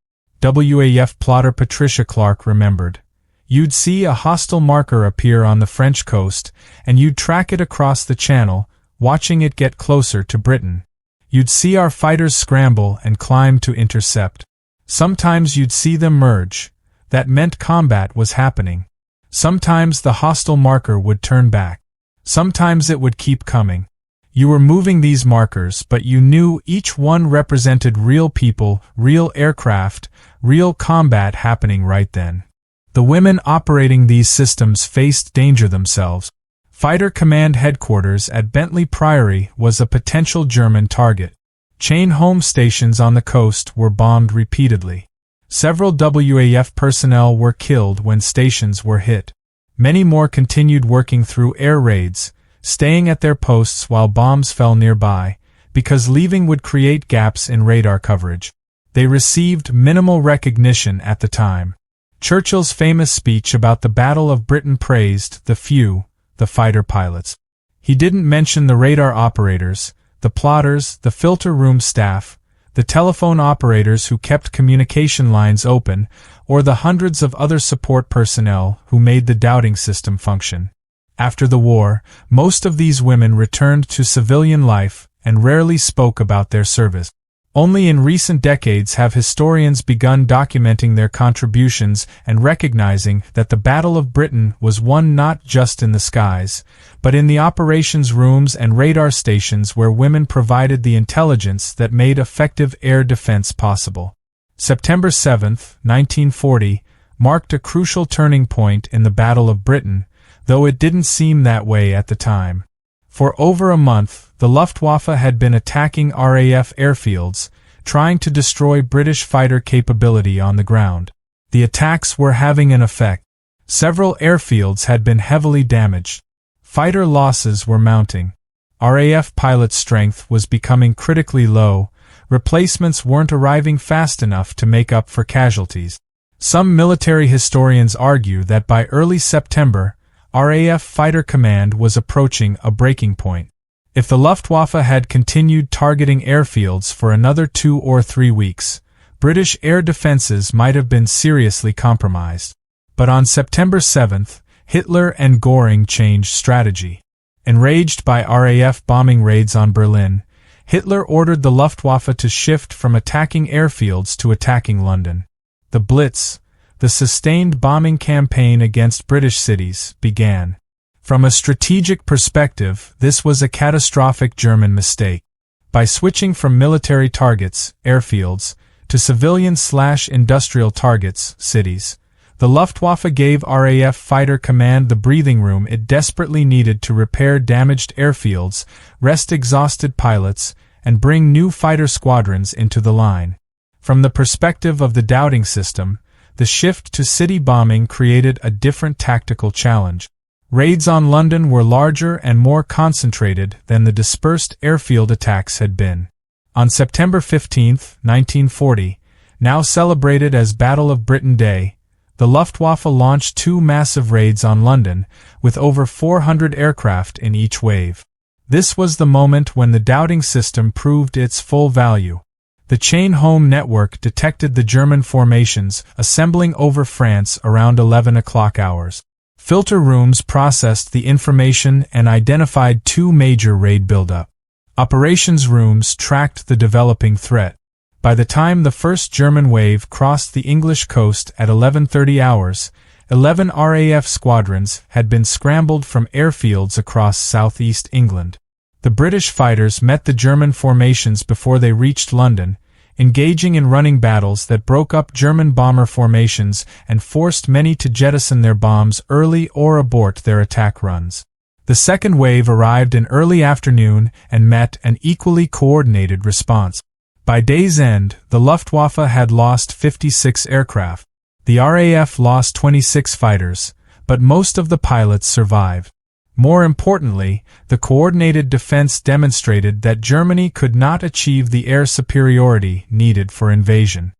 WAF plotter Patricia Clark remembered. You'd see a hostile marker appear on the French coast, and you'd track it across the Channel, watching it get closer to Britain. You'd see our fighters scramble and climb to intercept. Sometimes you'd see them merge. That meant combat was happening. Sometimes the hostile marker would turn back. Sometimes it would keep coming. You were moving these markers, but you knew each one represented real people, real aircraft, real combat happening right then. The women operating these systems faced danger themselves. Fighter Command Headquarters at Bentley Priory was a potential German target. Chain home stations on the coast were bombed repeatedly. Several WAF personnel were killed when stations were hit. Many more continued working through air raids, staying at their posts while bombs fell nearby, because leaving would create gaps in radar coverage. They received minimal recognition at the time. Churchill's famous speech about the Battle of Britain praised the few, the fighter pilots. He didn't mention the radar operators, the plotters, the filter room staff, the telephone operators who kept communication lines open, or the hundreds of other support personnel who made the doubting system function. After the war, most of these women returned to civilian life and rarely spoke about their service. Only in recent decades have historians begun documenting their contributions and recognizing that the Battle of Britain was won not just in the skies, but in the operations rooms and radar stations where women provided the intelligence that made effective air defense possible. September 7, 1940, marked a crucial turning point in the Battle of Britain, though it didn't seem that way at the time. For over a month, the Luftwaffe had been attacking RAF airfields, trying to destroy British fighter capability on the ground. The attacks were having an effect. Several airfields had been heavily damaged. Fighter losses were mounting. RAF pilot strength was becoming critically low. Replacements weren't arriving fast enough to make up for casualties. Some military historians argue that by early September, RAF Fighter Command was approaching a breaking point. If the Luftwaffe had continued targeting airfields for another 2 or 3 weeks, British air defenses might have been seriously compromised. But on September 7th, Hitler and Göring changed strategy. Enraged by RAF bombing raids on Berlin, Hitler ordered the Luftwaffe to shift from attacking airfields to attacking London. The Blitz, the sustained bombing campaign against British cities, began. From a strategic perspective, this was a catastrophic German mistake. By switching from military targets, airfields, to civilian/industrial targets, cities, the Luftwaffe gave RAF Fighter Command the breathing room it desperately needed to repair damaged airfields, rest exhausted pilots, and bring new fighter squadrons into the line. From the perspective of the doubting system, the shift to city bombing created a different tactical challenge. Raids on London were larger and more concentrated than the dispersed airfield attacks had been. On September 15, 1940, now celebrated as Battle of Britain Day, the Luftwaffe launched 2 massive raids on London, with over 400 aircraft in each wave. This was the moment when the doubting system proved its full value. The chain home network detected the German formations assembling over France around 11 o'clock hours. Filter rooms processed the information and identified 2 major raid buildup. Operations rooms tracked the developing threat. By the time the first German wave crossed the English coast at 11:30 hours, 11 RAF squadrons had been scrambled from airfields across southeast England. The British fighters met the German formations before they reached London, engaging in running battles that broke up German bomber formations and forced many to jettison their bombs early or abort their attack runs. The second wave arrived in early afternoon and met an equally coordinated response. By day's end, the Luftwaffe had lost 56 aircraft. The RAF lost 26 fighters, but most of the pilots survived. More importantly, the coordinated defense demonstrated that Germany could not achieve the air superiority needed for invasion.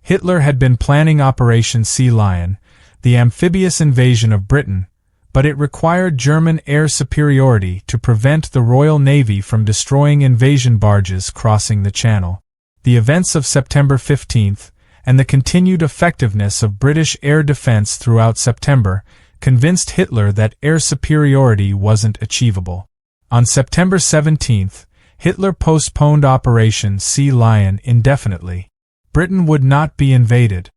Hitler had been planning Operation Sea Lion, the amphibious invasion of Britain, but it required German air superiority to prevent the Royal Navy from destroying invasion barges crossing the Channel. The events of September 15th, and the continued effectiveness of British air defense throughout September, convinced Hitler that air superiority wasn't achievable. On September 17th, Hitler postponed Operation Sea Lion indefinitely. Britain would not be invaded.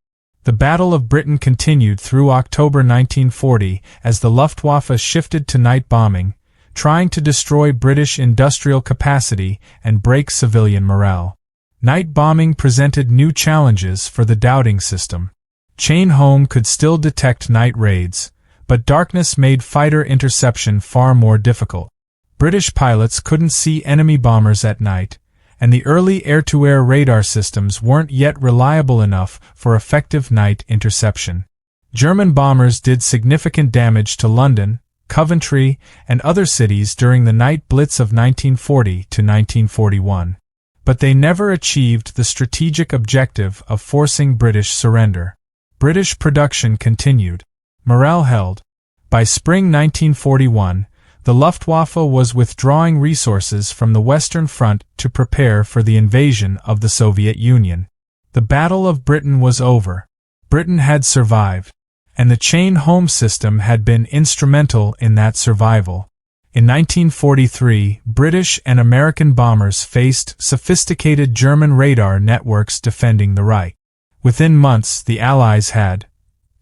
The Battle of Britain continued through October 1940 as the Luftwaffe shifted to night bombing, trying to destroy British industrial capacity and break civilian morale. Night bombing presented new challenges for the Dowding system. Chain Home could still detect night raids, but darkness made fighter interception far more difficult. British pilots couldn't see enemy bombers at night, and the early air-to-air radar systems weren't yet reliable enough for effective night interception. German bombers did significant damage to London, Coventry, and other cities during the night blitz of 1940 to 1941. But they never achieved the strategic objective of forcing British surrender. British production continued. Morale held. By spring 1941, the Luftwaffe was withdrawing resources from the Western Front to prepare for the invasion of the Soviet Union. The Battle of Britain was over. Britain had survived, and the Chain Home system had been instrumental in that survival. In 1943, British and American bombers faced sophisticated German radar networks defending the Reich. Within months, the Allies had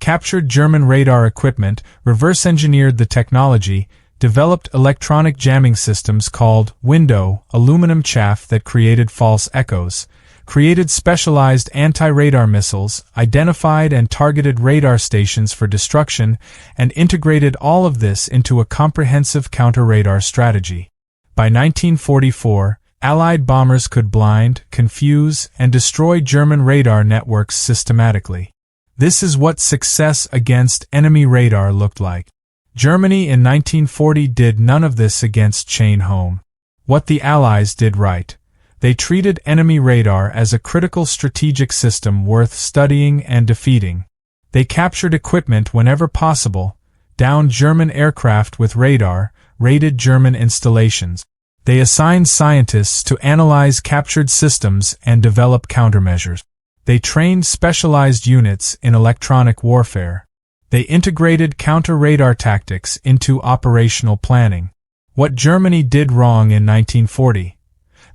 captured German radar equipment, reverse-engineered the technology, developed electronic jamming systems called window aluminum chaff that created false echoes, created specialized anti-radar missiles, identified and targeted radar stations for destruction, and integrated all of this into a comprehensive counter-radar strategy. By 1944, Allied bombers could blind, confuse, and destroy German radar networks systematically. This is what success against enemy radar looked like. Germany in 1940 did none of this against Chain Home. What the Allies did right. They treated enemy radar as a critical strategic system worth studying and defeating. They captured equipment whenever possible, downed German aircraft with radar, raided German installations. They assigned scientists to analyze captured systems and develop countermeasures. They trained specialized units in electronic warfare. They integrated counter-radar tactics into operational planning. What Germany did wrong in 1940?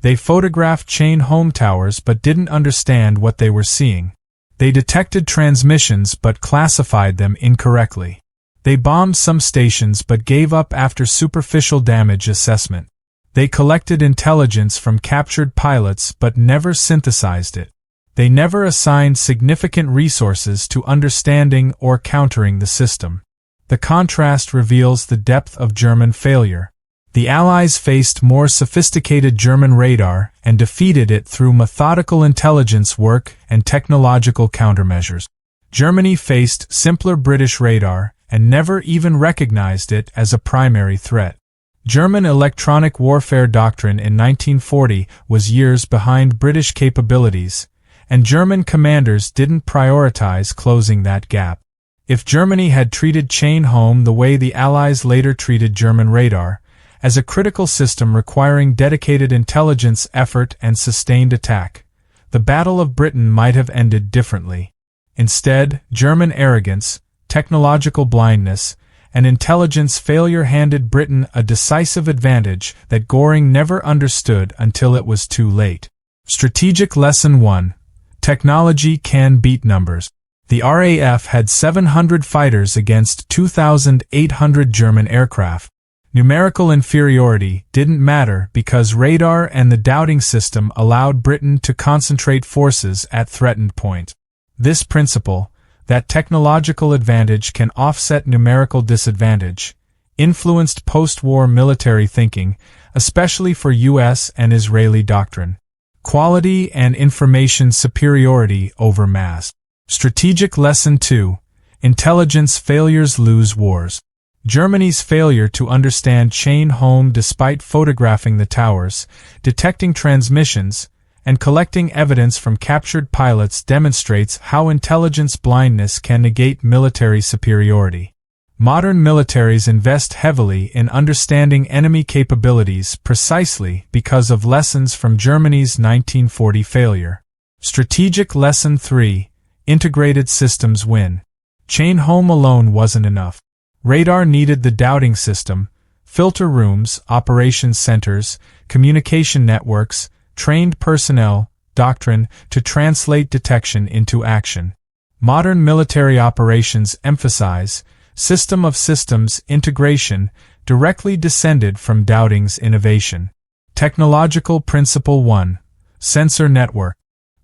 They photographed Chain Home towers but didn't understand what they were seeing. They detected transmissions but classified them incorrectly. They bombed some stations but gave up after superficial damage assessment. They collected intelligence from captured pilots but never synthesized it. They never assigned significant resources to understanding or countering the system. The contrast reveals the depth of German failure. The Allies faced more sophisticated German radar and defeated it through methodical intelligence work and technological countermeasures. Germany faced simpler British radar and never even recognized it as a primary threat. German electronic warfare doctrine in 1940 was years behind British capabilities, and German commanders didn't prioritize closing that gap. If Germany had treated Chain Home the way the Allies later treated German radar, as a critical system requiring dedicated intelligence effort and sustained attack, the Battle of Britain might have ended differently. Instead, German arrogance, technological blindness, and intelligence failure handed Britain a decisive advantage that Göring never understood until it was too late. Strategic Lesson 1. Technology can beat numbers. The RAF had 700 fighters against 2,800 German aircraft. Numerical inferiority didn't matter because radar and the Dowding system allowed Britain to concentrate forces at threatened points. This principle, that technological advantage can offset numerical disadvantage, influenced post-war military thinking, especially for U.S. and Israeli doctrine. Quality and information superiority over mass. Strategic Lesson 2. Intelligence failures lose wars. Germany's failure to understand chain home despite photographing the towers, detecting transmissions, and collecting evidence from captured pilots demonstrates how intelligence blindness can negate military superiority. Modern militaries invest heavily in understanding enemy capabilities precisely because of lessons from Germany's 1940 failure. Strategic Lesson 3: Integrated systems win. Chain home alone wasn't enough. Radar needed the doubting system, filter rooms, operations centers, communication networks, trained personnel, doctrine to translate detection into action. Modern military operations emphasize system of systems integration, directly descended from doubting's innovation. Technological Principle 1: Sensor Network.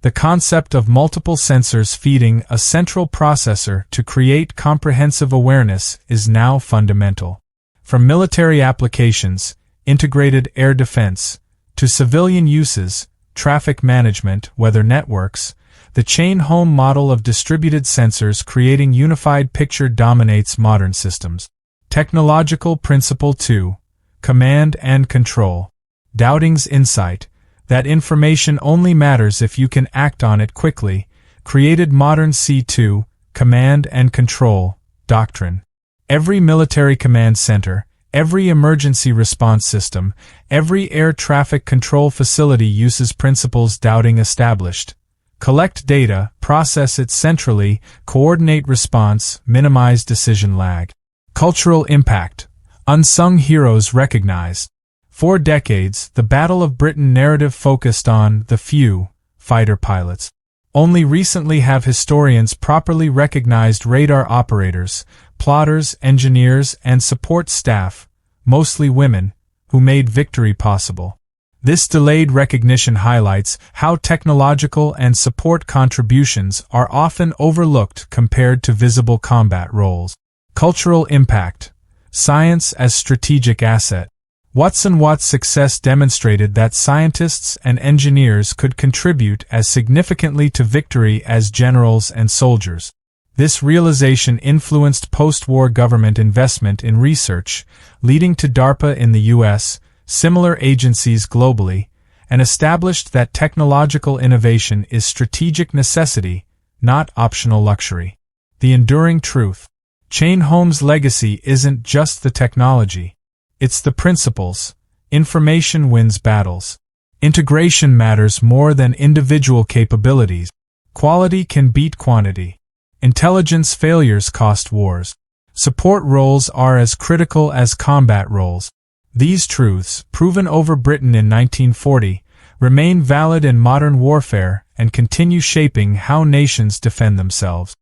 The concept of multiple sensors feeding a central processor to create comprehensive awareness is now fundamental. From military applications, integrated air defense, to civilian uses, traffic management, weather networks, the chain home model of distributed sensors creating unified picture dominates modern systems. Technological Principle 2: Command and Control. Doubting's insight, that information only matters if you can act on it quickly, created modern C2, Command and Control, doctrine. Every military command center, every emergency response system, every air traffic control facility uses principles Doubting established. Collect data, process it centrally, coordinate response, minimize decision lag. Cultural impact. Unsung heroes recognized. For decades, the Battle of Britain narrative focused on the few fighter pilots. Only recently have historians properly recognized radar operators, plotters, engineers, and support staff, mostly women, who made victory possible. This delayed recognition highlights how technological and support contributions are often overlooked compared to visible combat roles. Cultural impact. Science as strategic asset. Watson Watt's success demonstrated that scientists and engineers could contribute as significantly to victory as generals and soldiers. This realization influenced post-war government investment in research, leading to DARPA in the U.S., similar agencies globally, and established that technological innovation is strategic necessity, not optional luxury. The enduring truth. Chain home's legacy isn't just the technology. It's the principles. Information wins battles. Integration matters more than individual capabilities. Quality can beat quantity. Intelligence failures cost wars. Support roles are as critical as combat roles. These truths, proven over Britain in 1940, remain valid in modern warfare and continue shaping how nations defend themselves.